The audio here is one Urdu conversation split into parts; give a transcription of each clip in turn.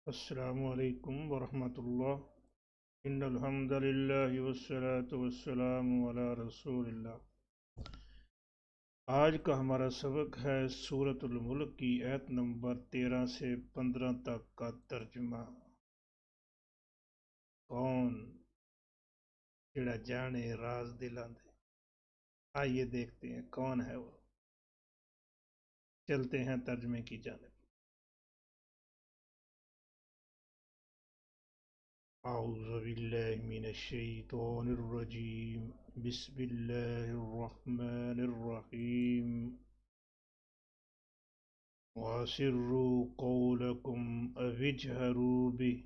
السلام علیکم ورحمۃ اللہ۔ ان الحمد للہ والصلاة والسلام علی رسول اللہ۔ آج کا ہمارا سبق ہے سورۃ الملک کی آیت نمبر 13 سے 15 تک کا ترجمہ۔ کون جڑا جانے راز دلاں دے، آئیے دیکھتے ہیں کون ہے وہ۔ چلتے ہیں ترجمے کی جانب۔ اعوذ باللہ من الشیطان الرجیم، بسم اللہ الرحمن الرحیم۔ وَأَسِرُّوا قَوْلَكُمْ أَوِ اجْهَرُوا بِهِ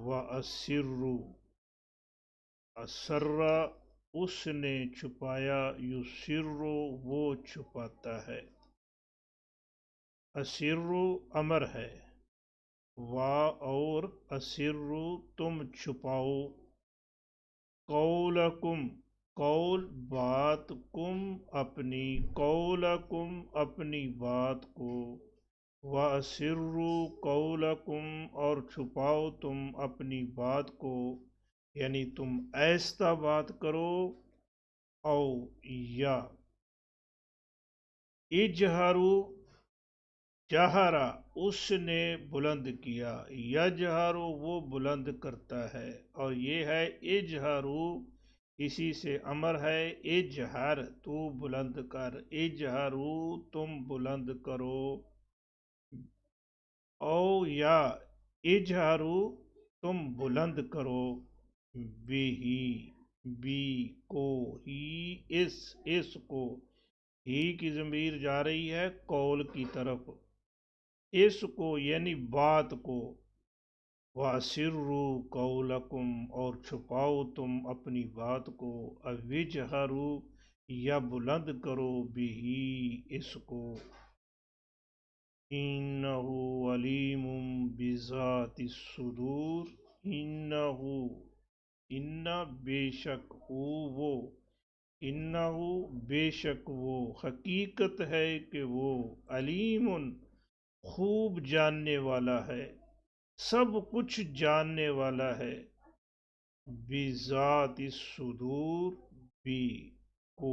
وَأَسِرُّوا، اسر اس نے چھپایا، یسر وہ چھپاتا ہے۔ اسر امر ہے، وا اور اسر تم چھپاؤ، قولکم قول بات، کم اپنی، قولکم اپنی بات کو، وَأَسِرُّوا قَوْلَكُمْ اور چھپاؤ تم اپنی بات کو، یعنی تم ایستا بات کرو، او یا اجہرو جہرا اس نے بلند کیا، یجہرو وہ بلند کرتا ہے، اور یہ ہے اجہرو اسی سے امر ہے، اجہر تو بلند کر، اجہرو تم بلند کرو، او یا اجہرو تم بلند کرو، بی کو، ہی اس کو، ہی کی ضمیر جا رہی ہے قول کی طرف، اس کو یعنی بات کو، وَأَسِرُّوا قَوْلَكُمْ اور چھپاؤ تم اپنی بات کو، اَوِجْهَرُوا یا بلند کرو، بِهِ اس کو، إِنَّهُ عَلِيمٌ بِذَاتِ الصُّدُورِ، إِنَّ بے شک وہ، انہو بے شک وہ، حقیقت ہے کہ وہ، علیم خوب جاننے والا ہے، سب کچھ جاننے والا ہے، بذات الصدور بھی کو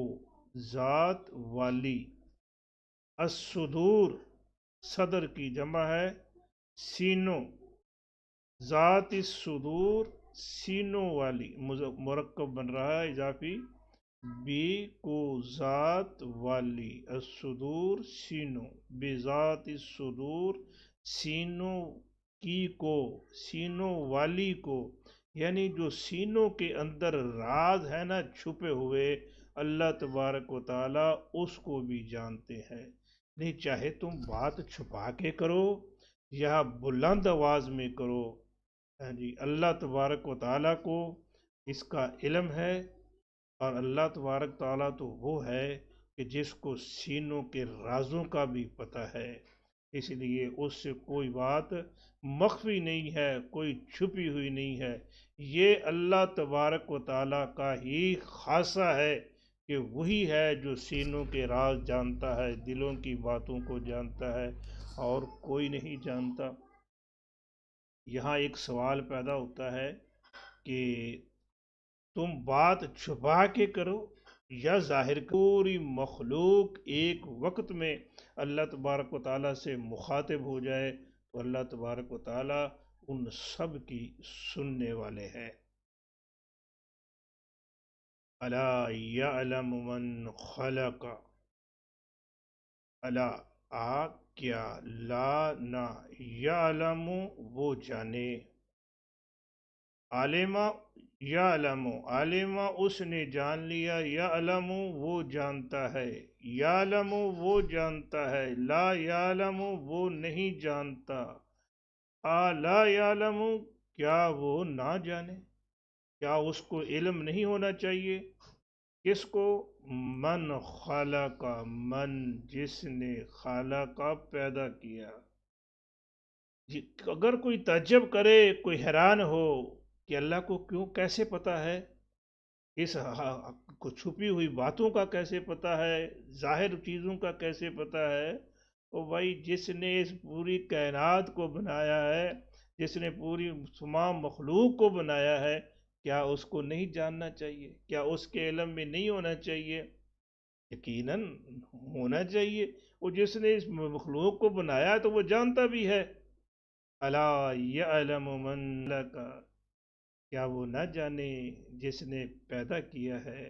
ذات والی، الصدور صدر کی جمع ہے سینوں، ذات الصدور سینوں والی، مرکب بن رہا ہے اضافی، بی کو ذات والی، الصدور سینوں، بذات الصدور سینوں کی کو، سینوں والی کو، یعنی جو سینوں کے اندر راز ہے نا چھپے ہوئے، اللہ تبارک و تعالی اس کو بھی جانتے ہیں۔ نہیں چاہے تم بات چھپا کے کرو یا بلند آواز میں کرو، جی اللہ تبارک و تعالیٰ کو اس کا علم ہے، اور اللہ تبارک تعالیٰ تو وہ ہے کہ جس کو سینوں کے رازوں کا بھی پتہ ہے، اس لیے اس سے کوئی بات مخفی نہیں ہے، کوئی چھپی ہوئی نہیں ہے، یہ اللہ تبارک و تعالیٰ کا ہی خاصہ ہے کہ وہی ہے جو سینوں کے راز جانتا ہے، دلوں کی باتوں کو جانتا ہے، اور کوئی نہیں جانتا۔ یہاں ایک سوال پیدا ہوتا ہے کہ تم بات چھپا کے کرو یا ظاہر، پوری مخلوق ایک وقت میں اللہ تبارک و تعالیٰ سے مخاطب ہو جائے تو اللہ تبارک و تعالیٰ ان سب کی سننے والے ہیں۔ الا یعلم من خلق، الا کیا، لا نہ، یعلم وہ جانے، عالمہ یعلم، عالمہ اس نے جان لیا، یعلم وہ جانتا ہے، یعلم وہ جانتا ہے، لا یعلم وہ نہیں جانتا، لا یعلم کیا وہ نہ جانے، کیا اس کو علم نہیں ہونا چاہیے، کس کو، من خلق، من جس نے، خلق پیدا کیا۔ اگر کوئی تعجب کرے، کوئی حیران ہو کہ اللہ کو کیوں کیسے پتہ ہے، اس کو چھپی ہوئی باتوں کا کیسے پتہ ہے، ظاہر چیزوں کا کیسے پتہ ہے، او بھائی جس نے اس پوری کائنات کو بنایا ہے، جس نے پوری تمام مخلوق کو بنایا ہے، کیا اس کو نہیں جاننا چاہیے؟ کیا اس کے علم میں نہیں ہونا چاہیے؟ یقیناً ہونا چاہیے۔ وہ جس نے اس مخلوق کو بنایا تو وہ جانتا بھی ہے۔ الا یعلم من خلق، کیا وہ نہ جانے جس نے پیدا کیا ہے؟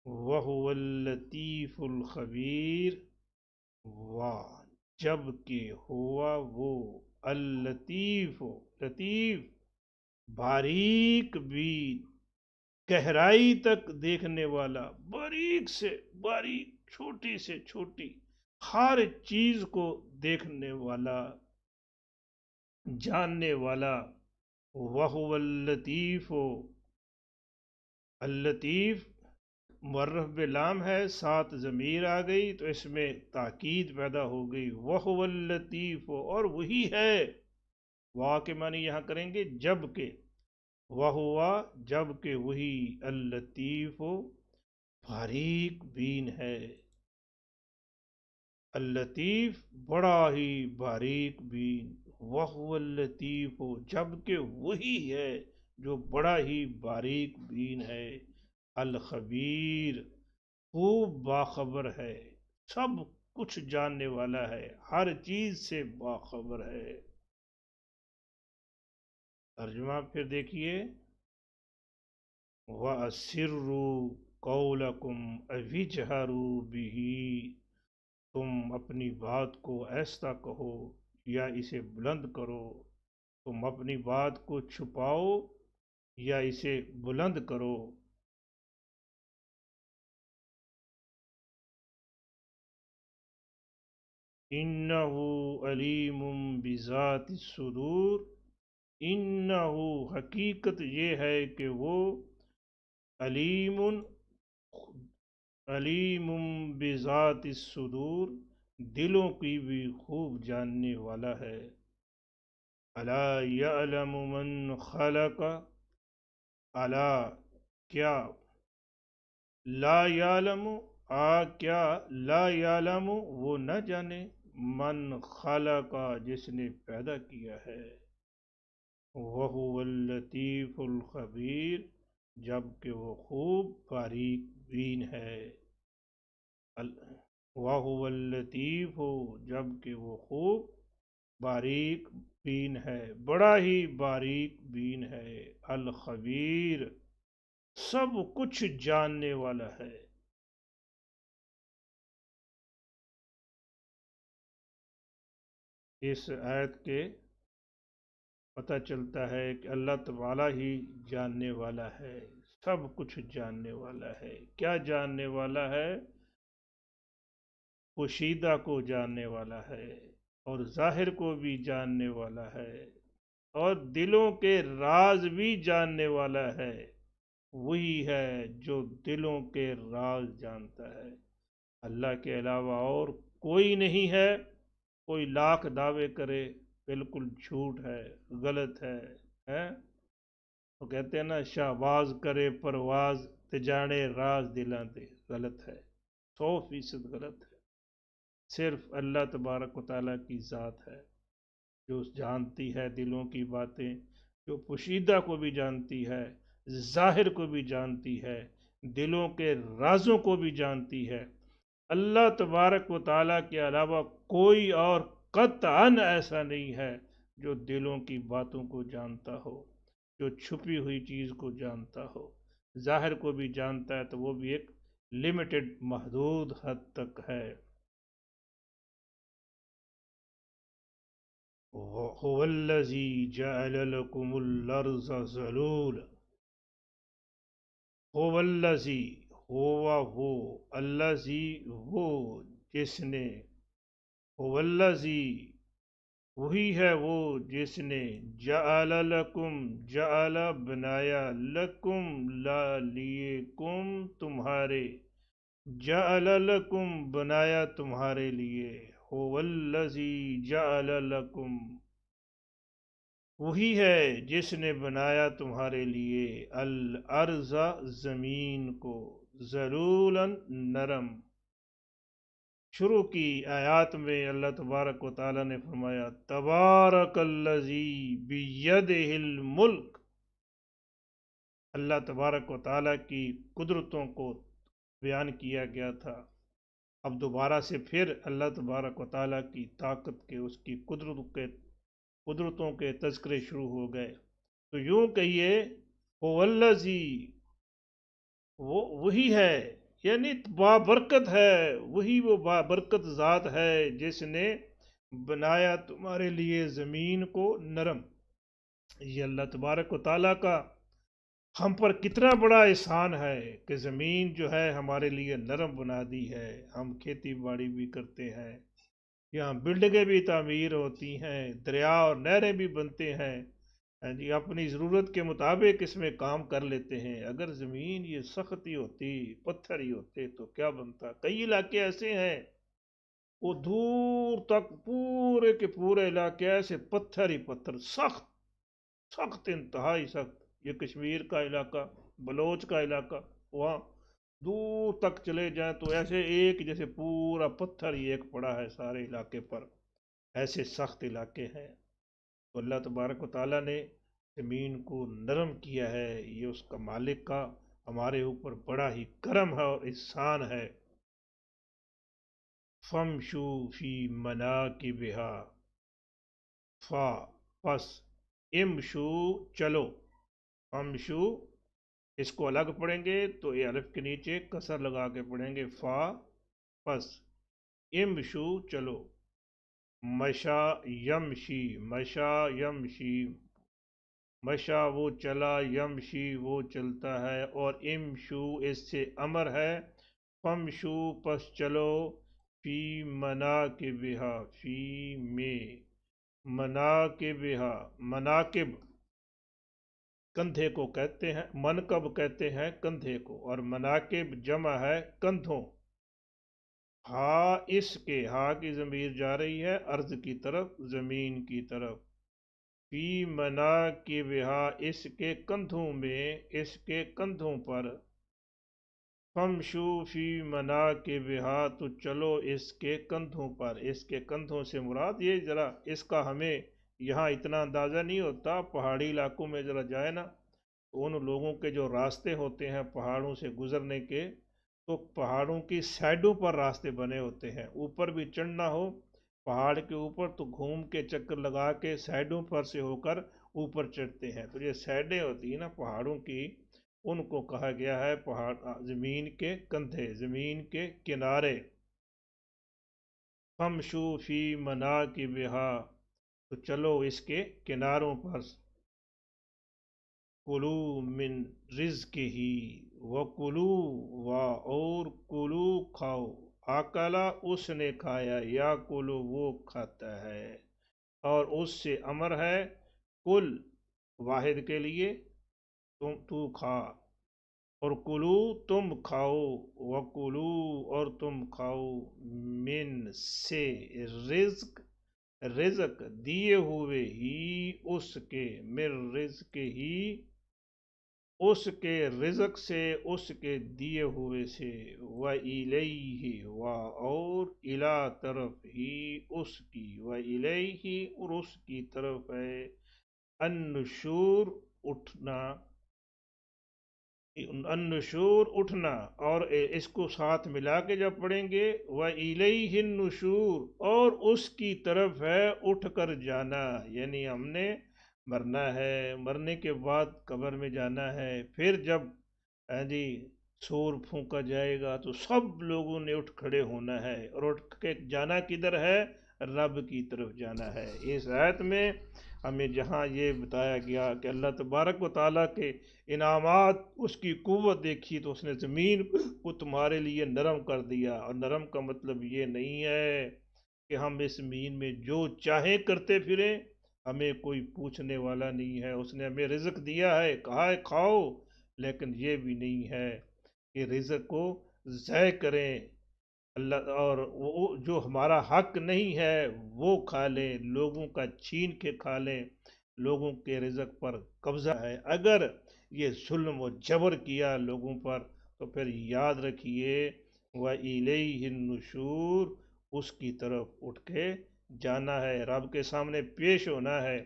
وَهُوَ اللطیف الخبیر، واہ جب کہ ہوا وہ اللطیف، لطیف باریک بھی، گہرائی تک دیکھنے والا، باریک سے باریک، چھوٹی سے چھوٹی ہر چیز کو دیکھنے والا، جاننے والا۔ وَهُوَ اللطیف، اللطیف معرف بلام ہے، ساتھ ضمیر آ گئی تو اس میں تاکید پیدا ہو گئی۔ وَهُوَ اللطیف، اور وہی ہے، واہ کے معنی یہاں کریں گے جب کہ، وَهُوَ جب کہ وہی، اللطیف باریک بین ہے، اللطیف بڑا ہی باریک بین، وَهُوَ اللطیف جب کہ وہی ہے جو بڑا ہی باریک بین ہے، الخبیر خوب باخبر ہے، سب کچھ جاننے والا ہے، ہر چیز سے باخبر ہے۔ ترجمہ پھر دیکھیے، وَأَسِرُّوا قَوْلَكُمْ أَوِ اجْهَرُوا بِهِ، تم اپنی بات کو ایسا کہو یا اسے بلند کرو، تم اپنی بات کو چھپاؤ یا اسے بلند کرو۔ اِنَّهُ عَلِیمٌ بِذَاتِ الصُّدُورِ، اِنَّهُ حقیقت یہ ہے کہ وہ علیم، علیم بذات الصدور دلوں کی بھی خوب جاننے والا ہے۔ الا یعلم من خلق، الا کیا، لا یعلم کیا، لا یعلم وہ نہ جانے، من خلق جس نے پیدا کیا ہے، وَهُوَ اللطیف الخبیر جبکہ وہ خوب باریک بین ہے، وَهُوَ اللطیف جبکہ وہ خوب باریک بین ہے، بڑا ہی باریک بین ہے، الخبیر سب کچھ جاننے والا ہے۔ اس آیت کے پتہ چلتا ہے کہ اللہ تعالیٰ ہی جاننے والا ہے، سب کچھ جاننے والا ہے۔ کیا جاننے والا ہے؟ پوشیدہ کو جاننے والا ہے، اور ظاہر کو بھی جاننے والا ہے، اور دلوں کے راز بھی جاننے والا ہے۔ وہی ہے جو دلوں کے راز جانتا ہے، اللہ کے علاوہ اور کوئی نہیں ہے۔ کوئی لاکھ دعوے کرے، بالکل جھوٹ ہے، غلط ہے۔ وہ کہتے ہیں نا، شہباز کرے پرواز تے جانے راز دلاں دے، غلط ہے، 100% غلط ہے۔ صرف اللہ تبارک و تعالیٰ کی ذات ہے جو جانتی ہے دلوں کی باتیں، جو پوشیدہ کو بھی جانتی ہے، ظاہر کو بھی جانتی ہے، دلوں کے رازوں کو بھی جانتی ہے۔ اللہ تبارک و تعالیٰ کے علاوہ کوئی اور قطعاً ایسا نہیں ہے جو دلوں کی باتوں کو جانتا ہو، جو چھپی ہوئی چیز کو جانتا ہو۔ ظاہر کو بھی جانتا ہے تو وہ بھی ایک لمیٹڈ، محدود حد تک ہے۔ هو الذی جعل لکم الارض ذلولا، هو الذی، ہوا وہ، الذی وہ جس نے، هو الذی وہی ہے وہ جس نے، جعل لکم جعل بنایا، لکم لا لیے، کم تمہارے، جعل لکم بنایا تمہارے لیے، هو الذی جعل لکم وہی ہے جس نے بنایا تمہارے لیے، الارض زمین کو، ذلولا نرم، شروع کی آیات میں اللہ تبارک و تعالیٰ نے فرمایا تبارک الذی بیدہ الملک، اللہ تبارک و تعالیٰ کی قدرتوں کو بیان کیا گیا تھا، اب دوبارہ سے پھر اللہ تبارک و تعالیٰ کی طاقت کے، اس کی قدرتوں کے تذکرے شروع ہو گئے۔ تو یوں کہیے وہ الذی، وہی ہے، یعنی بابرکت ہے، وہی وہ بابرکت ذات ہے جس نے بنایا تمہارے لیے زمین کو نرم۔ یہ اللہ تبارک و تعالیٰ کا ہم پر کتنا بڑا احسان ہے کہ زمین جو ہے ہمارے لیے نرم بنا دی ہے، ہم کھیتی باڑی بھی کرتے ہیں، یہاں بلڈنگیں بھی تعمیر ہوتی ہیں، دریا اور نہریں بھی بنتے ہیں، جی اپنی ضرورت کے مطابق اس میں کام کر لیتے ہیں۔ اگر زمین یہ سخت ہی ہوتی، پتھر ہی ہوتے تو کیا بنتا؟ کئی علاقے ایسے ہیں وہ دور تک پورے کے پورے علاقے ایسے پتھر ہی پتھر، سخت سخت، انتہائی سخت۔ یہ کشمیر کا علاقہ، بلوچ کا علاقہ، وہاں دور تک چلے جائیں تو ایسے ایک جیسے پورا پتھر ہی ایک پڑا ہے سارے علاقے پر، ایسے سخت علاقے ہیں۔ تو اللہ تبارک و تعالیٰ نے زمین کو نرم کیا ہے، یہ اس کا مالک کا ہمارے اوپر بڑا ہی کرم ہے اور احسان ہے۔ فمشو فی مناکبہا، فا پس، امشو چلو، فمشو اس کو الگ پڑھیں گے تو یہ الف کے نیچے کسر لگا کے پڑھیں گے، فا پس، امشو چلو، مشا یمشی، مشا یمشی، مشا وہ چلا، یمشی وہ چلتا ہے، اور امشو اس سے امر ہے، فمشو پس چلو، فی مناکبہا، فی میں، مناکبہا، مناکب کندھے کو کہتے ہیں، منکب کہتے ہیں کندھے کو، اور مناکب جمع ہے کندھوں۔ ہا اس کے، ہا کی ضمیر جا رہی ہے ارض کی طرف، زمین کی طرف، فی مناکبہا اس کے کندھوں میں، اس کے کندھوں پر، فمشو فی مناکبہا تو چلو اس کے کندھوں پر۔ اس کے کندھوں سے مراد یہ ذرا اس کا ہمیں یہاں اتنا اندازہ نہیں ہوتا، پہاڑی علاقوں میں ذرا جائے نا تو ان لوگوں کے جو راستے ہوتے ہیں پہاڑوں سے گزرنے کے، تو پہاڑوں کی سائڈوں پر راستے بنے ہوتے ہیں، اوپر بھی چڑھنا ہو پہاڑ کے اوپر تو گھوم کے چکر لگا کے سائڈوں پر سے ہو کر اوپر چڑھتے ہیں۔ تو یہ سائڈیں ہوتی ہیں نا پہاڑوں کی، ان کو کہا گیا ہے پہاڑ، زمین کے کندھے، زمین کے کنارے۔ فمشو فی مناکبہا تو چلو اس کے کناروں پر، کلو من رزق ہی، وکلو و اور کلو کھاؤ، آکلا اس نے کھایا، یا کلو وہ کھاتا ہے، اور اس سے امر ہے کل واحد کے لیے، تو کھا، اور کلو تم کھاؤ، وکلو اور تم کھاؤ، من سے، رزق رزق دیے ہوئے ہی، اس کے، من رزق ہی اس کے رزق سے، اس کے دیے ہوئے سے، وَإِلَيْهِ و اور الا طرف ہی اس کی، وَإِلَيْهِ اور اس کی طرف ہے، النشور اٹھنا، النشور اٹھنا، اور اس کو ساتھ ملا کے جب پڑھیں گے وَإِلَيْهِ النشور اور اس کی طرف ہے اٹھ کر جانا، یعنی ہم نے مرنا ہے، مرنے کے بعد قبر میں جانا ہے، پھر جب جی سور پھونکا جائے گا تو سب لوگوں نے اٹھ کھڑے ہونا ہے، اور اٹھ کے جانا کدھر ہے؟ رب کی طرف جانا ہے۔ اس آیت میں ہمیں جہاں یہ بتایا گیا کہ اللہ تبارک و تعالیٰ کے انعامات، اس کی قوت دیکھی تو اس نے زمین کو تمہارے لیے نرم کر دیا، اور نرم کا مطلب یہ نہیں ہے کہ ہم اس زمین میں جو چاہیں کرتے پھریں، ہمیں کوئی پوچھنے والا نہیں ہے، اس نے ہمیں رزق دیا ہے، کہا ہے کھاؤ، لیکن یہ بھی نہیں ہے کہ رزق کو ضائع کریں، اللہ، اور وہ جو ہمارا حق نہیں ہے وہ کھا لیں، لوگوں کا چھین کے کھا لیں، لوگوں کے رزق پر قبضہ ہے۔ اگر یہ ظلم و جبر کیا لوگوں پر تو پھر یاد رکھیے وَإِلَيْهِ النُّشُورُ اس کی طرف اٹھ کے جانا ہے، رب کے سامنے پیش ہونا ہے،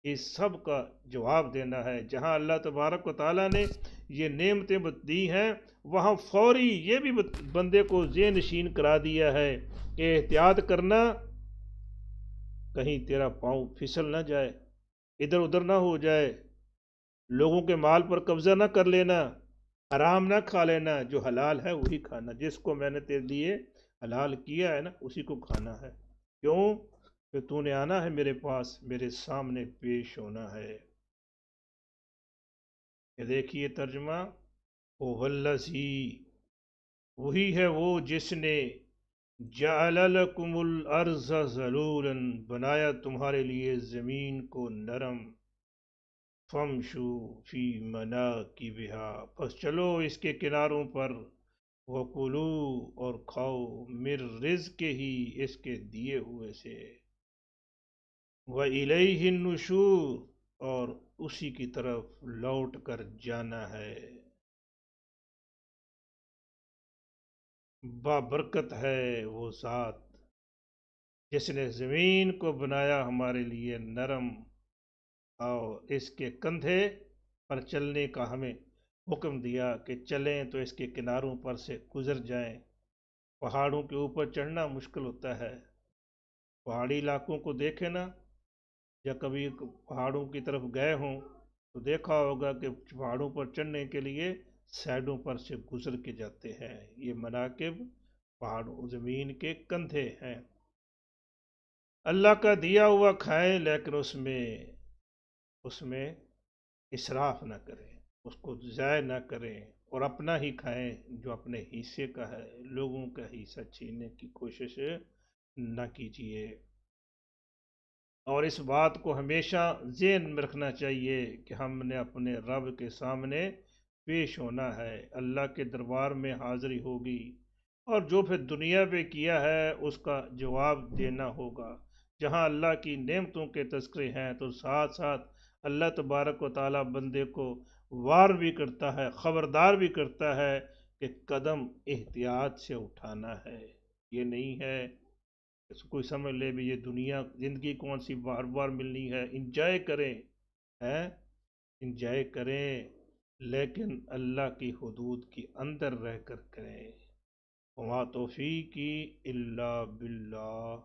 اس سب کا جواب دینا ہے۔ جہاں اللہ تبارک و تعالیٰ نے یہ نعمتیں دی ہیں، وہاں فوری یہ بھی بندے کو ذہن نشین کرا دیا ہے کہ احتیاط کرنا، کہیں تیرا پاؤں پھسل نہ جائے، ادھر ادھر نہ ہو جائے، لوگوں کے مال پر قبضہ نہ کر لینا، حرام نہ کھا لینا، جو حلال ہے وہی کھانا، جس کو میں نے تیرے لیے حلال کیا ہے نا اسی کو کھانا ہے۔ کیوں کہ تو نے آنا ہے میرے پاس، میرے سامنے پیش ہونا ہے۔ یہ دیکھیے ترجمہ، وہ الذی، وہی ہے وہ جس نے جعل لکم الارض ذلولا، بنایا تمہارے لیے زمین کو نرم، فمشو فی مناکبہا، پس چلو اس کے کناروں پر، وکلو، اور کھاؤ، من رزق ہی، اس کے دیے ہوئے سے، وَإِلَيْهِ النُّشُورُ، اور اسی کی طرف لوٹ کر جانا ہے۔ بابرکت ہے وہ ذات جس نے زمین کو بنایا ہمارے لیے نرم، اور اس کے کندھے پر چلنے کا ہمیں حکم دیا کہ چلیں تو اس کے کناروں پر سے گزر جائیں۔ پہاڑوں کے اوپر چڑھنا مشکل ہوتا ہے، پہاڑی علاقوں کو دیکھیں نا، یا کبھی پہاڑوں کی طرف گئے ہوں تو دیکھا ہوگا کہ پہاڑوں پر چڑھنے کے لیے سائڈوں پر سے گزر کے جاتے ہیں۔ یہ مناکب پہاڑوں زمین کے کندھے ہیں۔ اللہ کا دیا ہوا کھائیں، لیکن اس میں اسراف نہ کریں، اس کو ضائع نہ کریں، اور اپنا ہی کھائیں جو اپنے حصے کا ہے، لوگوں کا حصہ چھیننے کی کوشش نہ کیجیے۔ اور اس بات کو ہمیشہ ذہن میں رکھنا چاہیے کہ ہم نے اپنے رب کے سامنے پیش ہونا ہے، اللہ کے دربار میں حاضری ہوگی، اور جو پھر دنیا پہ کیا ہے اس کا جواب دینا ہوگا۔ جہاں اللہ کی نعمتوں کے تذکرے ہیں تو ساتھ ساتھ اللہ تبارک و تعالیٰ بندے کو وار بھی کرتا ہے، خبردار بھی کرتا ہے کہ قدم احتیاط سے اٹھانا ہے۔ یہ نہیں ہے اس کو کوئی سمجھ لے بھی یہ دنیا زندگی کون سی بار بار ملنی ہے، انجوائے کریں، انجوائے کریں، لیکن اللہ کی حدود کے اندر رہ کر کریں۔ وما توفیقی الا باللہ۔